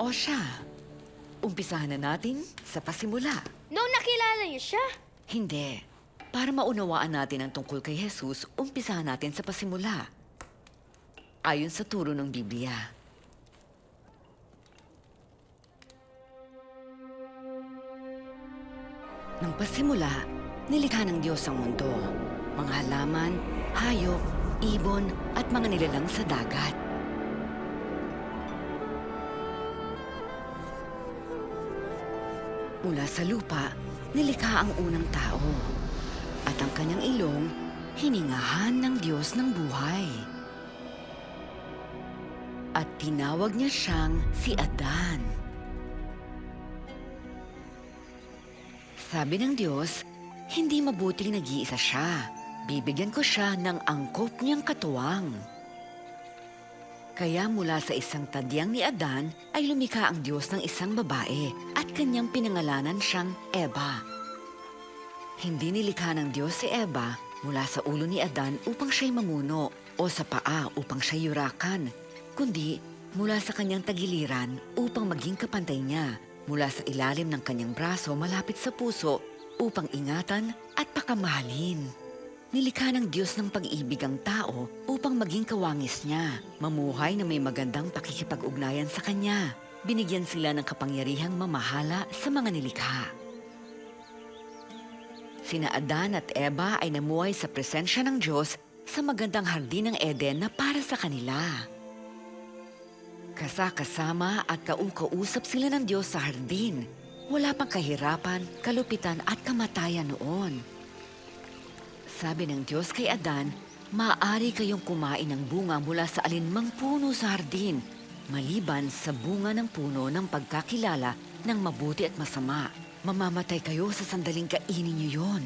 O siya, umpisahan na natin sa pasimula. Noong nakilala niyo siya? Hindi. Para maunawaan natin ang tungkol kay Jesus, umpisahan natin sa pasimula. Ayon sa turo ng Biblia. Nang pasimula, nilikha ng Diyos ang mundo. Mga halaman, hayop, ibon, at mga nilalang sa dagat. Mula sa lupa, nilikha ang unang tao. At ang kanyang ilong, hiningahan ng Diyos ng buhay. At tinawag niya siyang si Adan. Sabi ng Diyos, hindi mabuting nag-iisa siya. Bibigyan ko siya ng angkop niyang katuwang. Kaya mula sa isang tadyang ni Adan ay lumikha ang Diyos ng isang babae at kanyang pinangalanan siyang Eva. Hindi nilikha ng Diyos si Eva mula sa ulo ni Adan upang siya'y mamuno o sa paa upang siya'y yurakan, kundi mula sa kanyang tagiliran upang maging kapantay niya, mula sa ilalim ng kanyang braso malapit sa puso upang ingatan at pakamahalin. Nilikha ng Diyos ng pag-ibig ang tao upang maging kawangis niya, mamuhay na may magandang pakikipag-ugnayan sa Kanya. Binigyan sila ng kapangyarihang mamahala sa mga nilikha. Sina Adan at Eva ay namuhay sa presensya ng Diyos sa magandang hardin ng Eden na para sa kanila. Kasama at kaukausap sila ng Diyos sa hardin. Wala pang kahirapan, kalupitan at kamatayan noon. Sabi ng Diyos kay Adan, maaari kayong kumain ng bunga mula sa alinmang puno sa hardin, maliban sa bunga ng puno ng pagkakilala ng mabuti at masama. Mamamatay kayo sa sandaling kainin niyo yon.